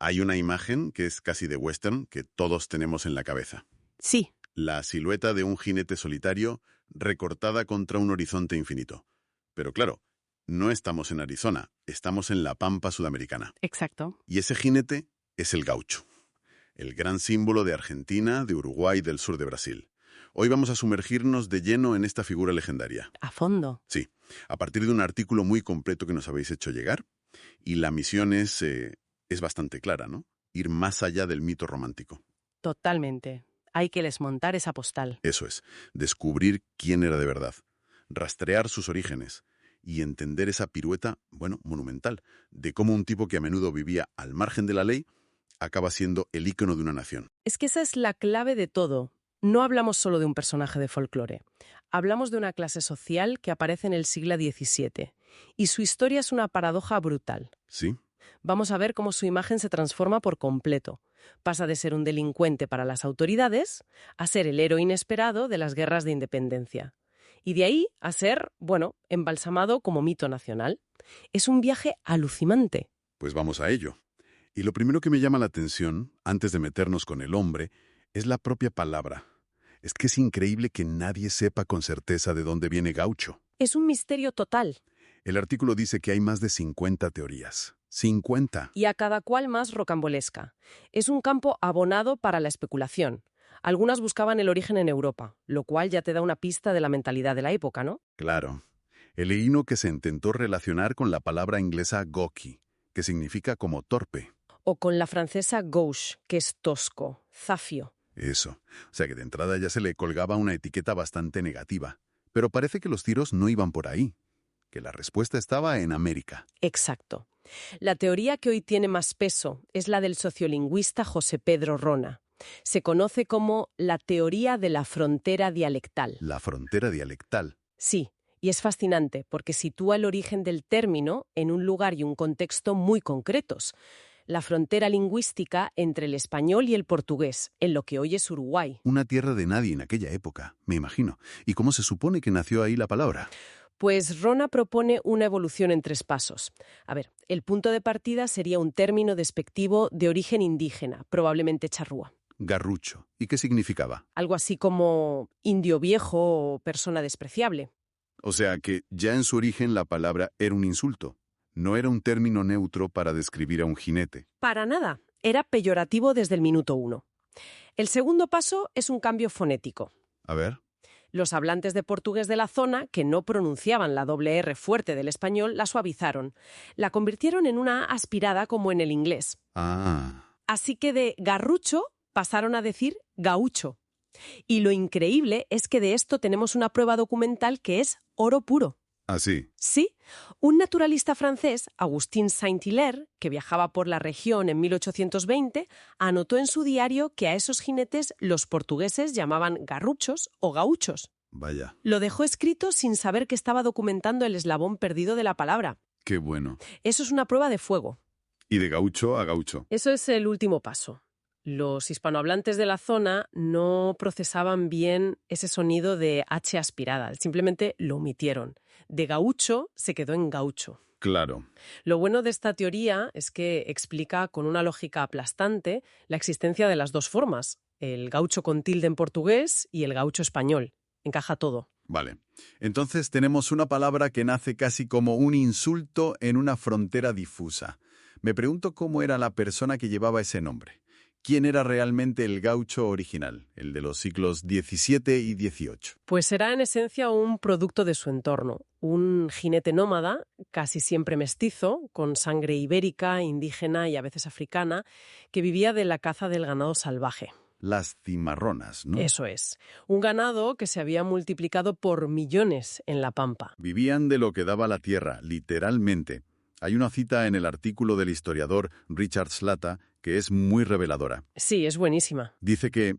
Hay una imagen que es casi de western que todos tenemos en la cabeza. Sí, La silueta de un jinete solitario recortada contra un horizonte infinito. Pero claro, no estamos en Arizona, estamos en la pampa sudamericana. exacto. Y ese jinete es el gaucho, el gran símbolo de Argentina, de Uruguay y del sur de Brasil. Hoy vamos a sumergirnos de lleno en esta figura legendaria. A fondo. Sí, a partir de un artículo muy completo que nos habéis hecho llegar, y la misión es bastante clara, ¿no? Ir más allá del mito romántico. Totalmente. Hay que desmontar esa postal. Eso es, descubrir quién era de verdad, rastrear sus orígenes y entender esa pirueta, monumental, de cómo un tipo que a menudo vivía al margen de la ley acaba siendo el ícono de una nación. Es que esa es la clave de todo. No hablamos solo de un personaje de folclore. Hablamos de una clase social que aparece en el siglo XVII. Y su historia es una paradoja brutal. ¿Sí? Vamos a ver cómo su imagen se transforma por completo. Pasa de ser un delincuente para las autoridades a ser el héroe inesperado de las guerras de independencia. Y de ahí a ser, embalsamado como mito nacional. Es un viaje alucinante. Pues vamos a ello. Y lo primero que me llama la atención, antes de meternos con el hombre, es la propia palabra. Es que es increíble que nadie sepa con certeza de dónde viene gaucho. Es un misterio total. El artículo dice que hay más de 50 teorías. 50. Y a cada cual más rocambolesca. Es un campo abonado para la especulación. Algunas buscaban el origen en Europa, lo cual ya te da una pista de la mentalidad de la época, ¿no? Claro. He leído que se intentó relacionar con la palabra inglesa gawky, que significa como torpe. O con la francesa gauche, que es tosco, zafio. Eso. O sea que de entrada ya se le colgaba una etiqueta bastante negativa. Pero parece que los tiros no iban por ahí, que la respuesta estaba en América. Exacto. La teoría que hoy tiene más peso es la del sociolingüista José Pedro Rona. Se conoce como la teoría de la frontera dialectal. La frontera dialectal. Sí, y es fascinante porque sitúa el origen del término en un lugar y un contexto muy concretos. La frontera lingüística entre el español y el portugués, en lo que hoy es Uruguay. Una tierra de nadie en aquella época, me imagino. ¿Y cómo se supone que nació ahí la palabra? Pues Rona propone una evolución en 3 pasos. A ver, el punto de partida sería un término despectivo de origen indígena, probablemente charrúa. Garrucho. ¿Y qué significaba? Algo así como indio viejo o persona despreciable. O sea que ya en su origen la palabra era un insulto. No era un término neutro para describir a un jinete. Para nada, era peyorativo desde el minuto 1. El segundo paso es un cambio fonético. A ver. Los hablantes de portugués de la zona, que no pronunciaban la doble R fuerte del español, la suavizaron. La convirtieron en una A aspirada como en el inglés. Ah. Así que de garrucho pasaron a decir gaucho. Y lo increíble es que de esto tenemos una prueba documental que es oro puro. Así. Sí, un naturalista francés, Augustin Saint-Hilaire, que viajaba por la región en 1820, anotó en su diario que a esos jinetes los portugueses llamaban garruchos o gauchos. Vaya. Lo dejó escrito sin saber que estaba documentando el eslabón perdido de la palabra. Qué bueno. Eso es una prueba de fuego. Y de gaucho a gaucho. Eso es el último paso. Los hispanohablantes de la zona no procesaban bien ese sonido de H aspirada, simplemente lo omitieron. De gaucho se quedó en gaucho. Claro. Lo bueno de esta teoría es que explica con una lógica aplastante la existencia de las dos formas, el gaucho con tilde en portugués y el gaucho español. Encaja todo. Vale. Entonces tenemos una palabra que nace casi como un insulto en una frontera difusa. Me pregunto cómo era la persona que llevaba ese nombre. ¿Quién era realmente el gaucho original, el de los siglos XVII y XVIII? Pues era en esencia un producto de su entorno, un jinete nómada, casi siempre mestizo, con sangre ibérica, indígena y a veces africana, que vivía de la caza del ganado salvaje. Las cimarronas, ¿no? Eso es, un ganado que se había multiplicado por millones en la pampa. Vivían de lo que daba la tierra, literalmente. Hay una cita en el artículo del historiador Richard Slatta que es muy reveladora. Sí, es buenísima. Dice que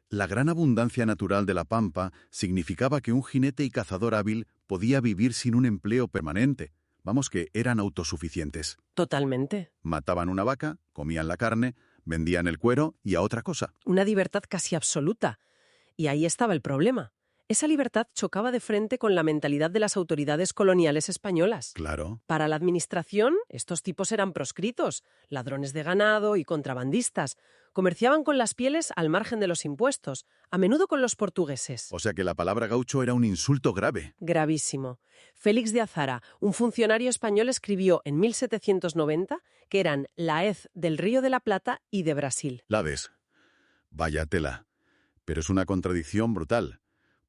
la gran abundancia natural de la pampa significaba que un jinete y cazador hábil podía vivir sin un empleo permanente. Vamos, que eran autosuficientes. Totalmente. Mataban una vaca, comían la carne, vendían el cuero y a otra cosa. Una libertad casi absoluta. Y ahí estaba el problema. Esa libertad chocaba de frente con la mentalidad de las autoridades coloniales españolas. Claro. Para la administración, estos tipos eran proscritos, ladrones de ganado y contrabandistas. Comerciaban con las pieles al margen de los impuestos, a menudo con los portugueses. O sea que la palabra gaucho era un insulto grave. Gravísimo. Félix de Azara, un funcionario español, escribió en 1790 que eran la hez del Río de la Plata y de Brasil. Lades. Vaya tela. Pero es una contradicción brutal.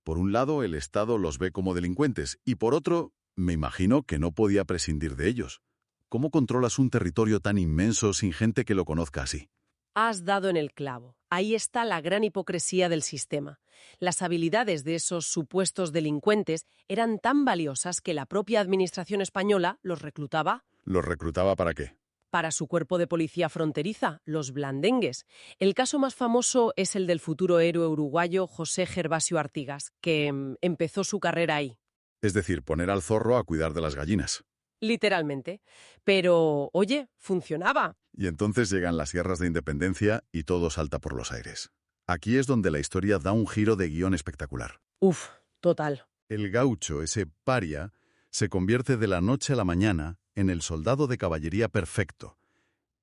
Por un lado, el Estado los ve como delincuentes y por otro, me imagino que no podía prescindir de ellos. ¿Cómo controlas un territorio tan inmenso sin gente que lo conozca así? Has dado en el clavo. Ahí está la gran hipocresía del sistema. Las habilidades de esos supuestos delincuentes eran tan valiosas que la propia administración española los reclutaba. ¿Los reclutaba para qué? Para su cuerpo de policía fronteriza, los blandengues. El caso más famoso es el del futuro héroe uruguayo José Gervasio Artigas, que empezó su carrera ahí. Es decir, poner al zorro a cuidar de las gallinas. Literalmente. Pero, oye, funcionaba. Y entonces llegan las guerras de independencia y todo salta por los aires. Aquí es donde la historia da un giro de guión espectacular. Uf, total. El gaucho, ese paria, se convierte de la noche a la mañana en el soldado de caballería perfecto,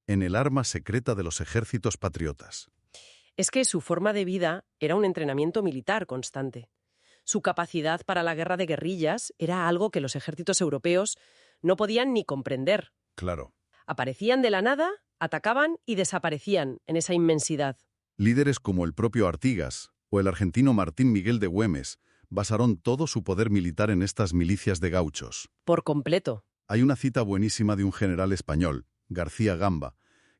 en el arma secreta de los ejércitos patriotas. Es que su forma de vida era un entrenamiento militar constante. Su capacidad para la guerra de guerrillas era algo que los ejércitos europeos no podían ni comprender. Claro. Aparecían de la nada, atacaban y desaparecían en esa inmensidad. Líderes como el propio Artigas o el argentino Martín Miguel de Güemes basaron todo su poder militar en estas milicias de gauchos. Por completo. Hay una cita buenísima de un general español, García Gamba,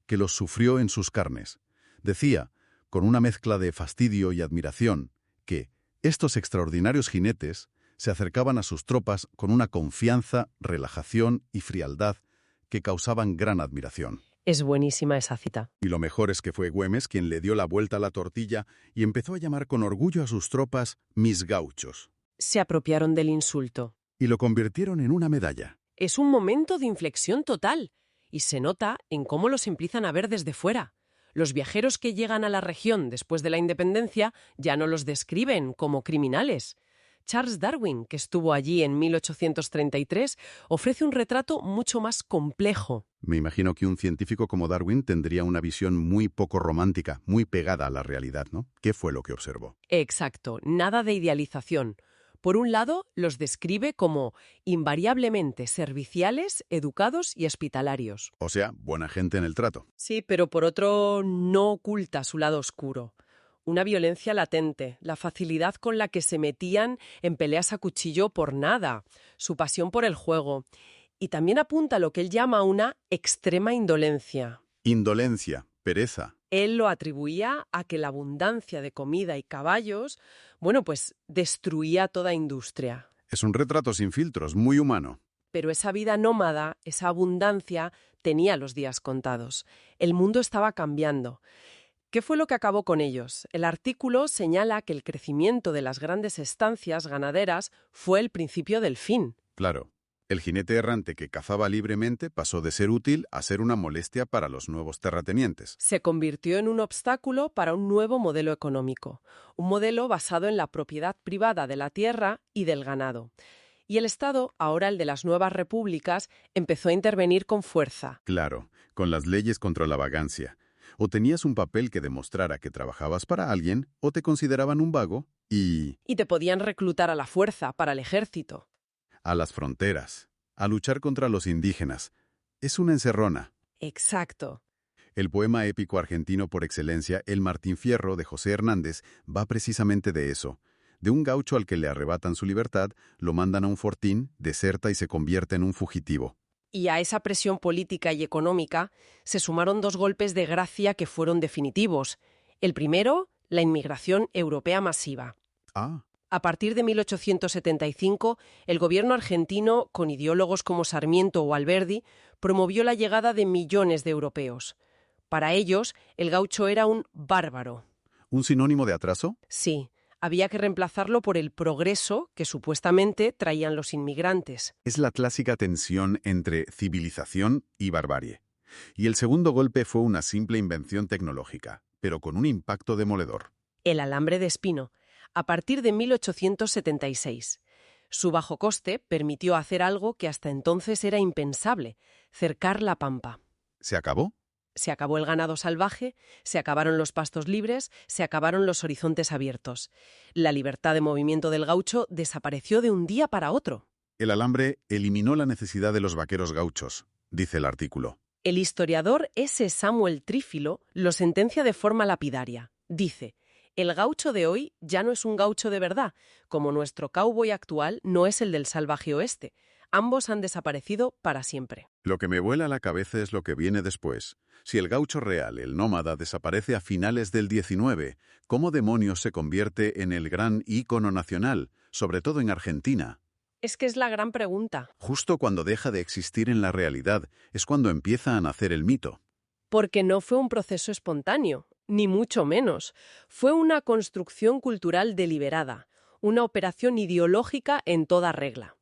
que los sufrió en sus carnes. Decía, con una mezcla de fastidio y admiración, que estos extraordinarios jinetes se acercaban a sus tropas con una confianza, relajación y frialdad que causaban gran admiración. Es buenísima esa cita. Y lo mejor es que fue Güemes quien le dio la vuelta a la tortilla y empezó a llamar con orgullo a sus tropas mis gauchos. Se apropiaron del insulto. Y lo convirtieron en una medalla. Es un momento de inflexión total, y se nota en cómo los empiezan a ver desde fuera. Los viajeros que llegan a la región después de la independencia ya no los describen como criminales. Charles Darwin, que estuvo allí en 1833, ofrece un retrato mucho más complejo. Me imagino que un científico como Darwin tendría una visión muy poco romántica, muy pegada a la realidad, ¿no? ¿Qué fue lo que observó? Exacto, nada de idealización. Por un lado, los describe como invariablemente serviciales, educados y hospitalarios. O sea, buena gente en el trato. Sí, pero por otro, no oculta su lado oscuro. Una violencia latente, la facilidad con la que se metían en peleas a cuchillo por nada, su pasión por el juego. Y también apunta a lo que él llama una extrema indolencia. Indolencia, pereza. Él lo atribuía a que la abundancia de comida y caballos, pues destruía toda industria. Es un retrato sin filtros, muy humano. Pero esa vida nómada, esa abundancia, tenía los días contados. El mundo estaba cambiando. ¿Qué fue lo que acabó con ellos? El artículo señala que el crecimiento de las grandes estancias ganaderas fue el principio del fin. Claro. El jinete errante que cazaba libremente pasó de ser útil a ser una molestia para los nuevos terratenientes. Se convirtió en un obstáculo para un nuevo modelo económico, un modelo basado en la propiedad privada de la tierra y del ganado. Y el Estado, ahora el de las nuevas repúblicas, empezó a intervenir con fuerza. Claro, con las leyes contra la vagancia. O tenías un papel que demostrara que trabajabas para alguien, o te consideraban un vago y te podían reclutar a la fuerza para el ejército. a las fronteras, a luchar contra los indígenas. Es una encerrona. Exacto. El poema épico argentino por excelencia, El Martín Fierro, de José Hernández, va precisamente de eso. De un gaucho al que le arrebatan su libertad, lo mandan a un fortín, deserta y se convierte en un fugitivo. Y a esa presión política y económica se sumaron dos golpes de gracia que fueron definitivos. El primero, la inmigración europea masiva. A partir de 1875, el gobierno argentino, con ideólogos como Sarmiento o Alberdi, promovió la llegada de millones de europeos. Para ellos, el gaucho era un bárbaro. ¿Un sinónimo de atraso? Sí, había que reemplazarlo por el progreso que supuestamente traían los inmigrantes. Es la clásica tensión entre civilización y barbarie. Y el segundo golpe fue una simple invención tecnológica, pero con un impacto demoledor. El alambre de espino. a partir de 1876. Su bajo coste permitió hacer algo que hasta entonces era impensable: cercar la pampa. ¿Se acabó? Se acabó el ganado salvaje, se acabaron los pastos libres, se acabaron los horizontes abiertos. La libertad de movimiento del gaucho desapareció de un día para otro. El alambre eliminó la necesidad de los vaqueros gauchos, dice el artículo. El historiador S. Samuel Trífilo lo sentencia de forma lapidaria. Dice: el gaucho de hoy ya no es un gaucho de verdad, como nuestro cowboy actual no es el del salvaje oeste. Ambos han desaparecido para siempre. Lo que me vuela la cabeza es lo que viene después. Si el gaucho real, el nómada, desaparece a finales del 19, ¿cómo demonios se convierte en el gran ícono nacional, sobre todo en Argentina? Es que es la gran pregunta. Justo cuando deja de existir en la realidad es cuando empieza a nacer el mito. Porque no fue un proceso espontáneo, ni mucho menos. Fue una construcción cultural deliberada, una operación ideológica en toda regla.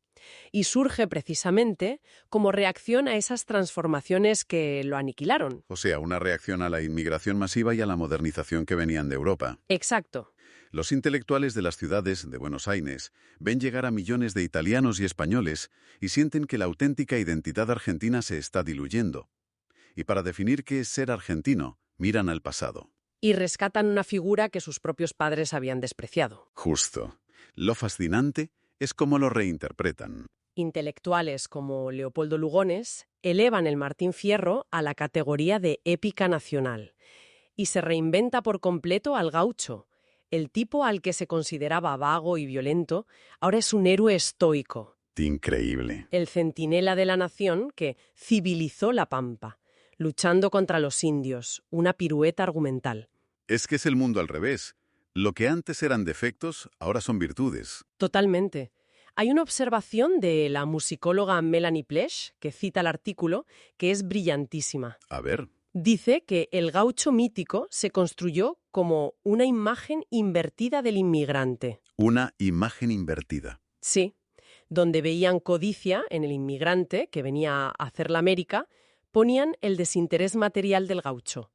Y surge precisamente como reacción a esas transformaciones que lo aniquilaron. O sea, una reacción a la inmigración masiva y a la modernización que venían de Europa. Exacto. Los intelectuales de las ciudades de Buenos Aires ven llegar a millones de italianos y españoles y sienten que la auténtica identidad argentina se está diluyendo. Y para definir qué es ser argentino, miran al pasado. Y rescatan una figura que sus propios padres habían despreciado. Justo. Lo fascinante es cómo lo reinterpretan. Intelectuales como Leopoldo Lugones elevan el Martín Fierro a la categoría de épica nacional y se reinventa por completo al gaucho. El tipo al que se consideraba vago y violento ahora es un héroe estoico. Increíble. El centinela de la nación que civilizó la pampa, luchando contra los indios, una pirueta argumental. Es que es el mundo al revés. Lo que antes eran defectos, ahora son virtudes. Totalmente. Hay una observación de la musicóloga Melanie Plesch, que cita el artículo, que es brillantísima. A ver. Dice que el gaucho mítico se construyó como una imagen invertida del inmigrante. Una imagen invertida. Sí, donde veían codicia en el inmigrante que venía a hacer la América, ponían el desinterés material del gaucho.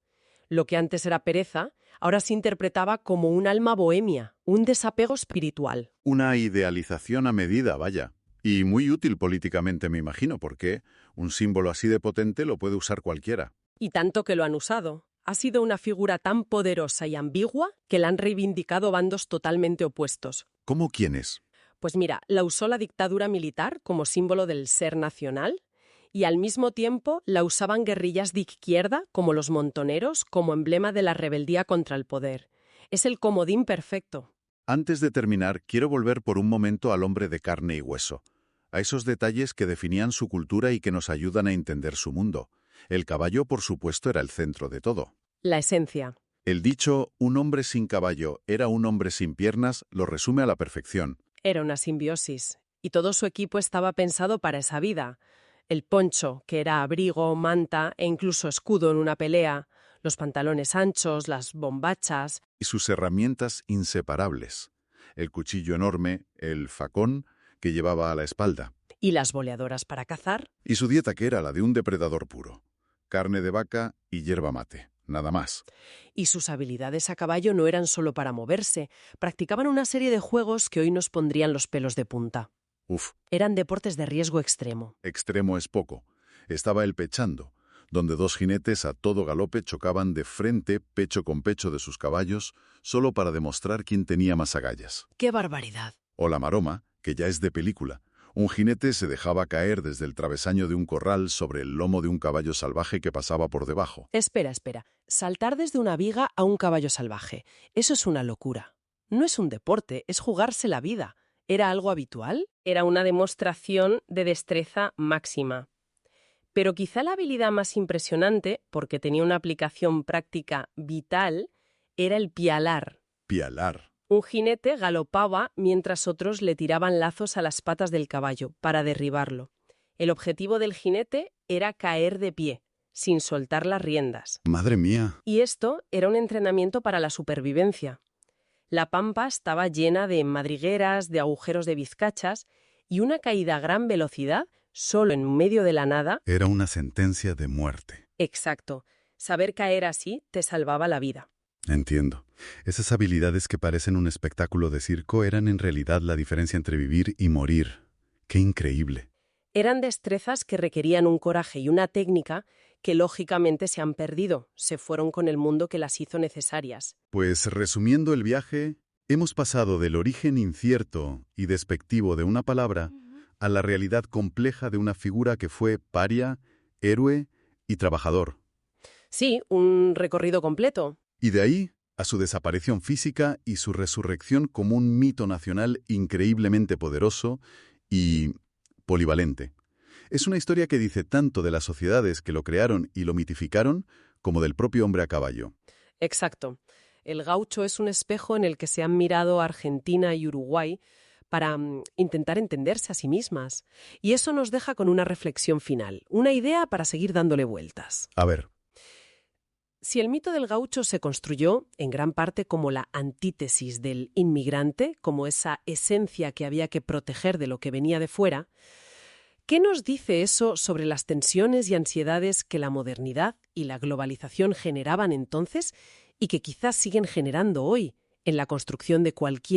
Lo que antes era pereza, ahora se interpretaba como un alma bohemia, un desapego espiritual. Una idealización a medida, vaya. Y muy útil políticamente, me imagino, porque un símbolo así de potente lo puede usar cualquiera. Y tanto que lo han usado. Ha sido una figura tan poderosa y ambigua que la han reivindicado bandos totalmente opuestos. ¿Cómo quiénes? Pues mira, la usó la dictadura militar como símbolo del ser nacional y al mismo tiempo la usaban guerrillas de izquierda como los montoneros como emblema de la rebeldía contra el poder. Es el comodín perfecto. Antes de terminar, quiero volver por un momento al hombre de carne y hueso, a esos detalles que definían su cultura y que nos ayudan a entender su mundo. El caballo, por supuesto, era el centro de todo. La esencia. El dicho «un hombre sin caballo era un hombre sin piernas» lo resume a la perfección. Era una simbiosis, y todo su equipo estaba pensado para esa vida. El poncho, que era abrigo, manta e incluso escudo en una pelea, los pantalones anchos, las bombachas. Y sus herramientas inseparables. El cuchillo enorme, el facón, que llevaba a la espalda. Y las boleadoras para cazar. Y su dieta, que era la de un depredador puro. Carne de vaca y yerba mate. Nada más. Y sus habilidades a caballo no eran solo para moverse, practicaban una serie de juegos que hoy nos pondrían los pelos de punta. Uf. Eran deportes de riesgo extremo. Extremo es poco. Estaba el pechando, donde dos jinetes a todo galope chocaban de frente, pecho con pecho de sus caballos, solo para demostrar quién tenía más agallas. ¡Qué barbaridad! O la maroma, que ya es de película. Un jinete se dejaba caer desde el travesaño de un corral sobre el lomo de un caballo salvaje que pasaba por debajo. Espera. Saltar desde una viga a un caballo salvaje. Eso es una locura. No es un deporte, es jugarse la vida. ¿Era algo habitual? Era una demostración de destreza máxima. Pero quizá la habilidad más impresionante, porque tenía una aplicación práctica vital, era el pialar. Pialar. Un jinete galopaba mientras otros le tiraban lazos a las patas del caballo para derribarlo. El objetivo del jinete era caer de pie, sin soltar las riendas. ¡Madre mía! Y esto era un entrenamiento para la supervivencia. La pampa estaba llena de madrigueras, de agujeros de vizcachas, y una caída a gran velocidad, solo en medio de la nada. Era una sentencia de muerte. Exacto. Saber caer así te salvaba la vida. Entiendo. Esas habilidades que parecen un espectáculo de circo eran en realidad la diferencia entre vivir y morir. ¡Qué increíble! Eran destrezas que requerían un coraje y una técnica que lógicamente se han perdido, se fueron con el mundo que las hizo necesarias. Pues resumiendo el viaje, hemos pasado del origen incierto y despectivo de una palabra a la realidad compleja de una figura que fue paria, héroe y trabajador. Sí, un recorrido completo. Y de ahí a su desaparición física y su resurrección como un mito nacional increíblemente poderoso y polivalente. Es una historia que dice tanto de las sociedades que lo crearon y lo mitificaron, como del propio hombre a caballo. Exacto. El gaucho es un espejo en el que se han mirado Argentina y Uruguay para intentar entenderse a sí mismas. Y eso nos deja con una reflexión final, una idea para seguir dándole vueltas. A ver, Si el mito del gaucho se construyó en gran parte como la antítesis del inmigrante, como esa esencia que había que proteger de lo que venía de fuera, ¿qué nos dice eso sobre las tensiones y ansiedades que la modernidad y la globalización generaban entonces y que quizás siguen generando hoy en la construcción de cualquier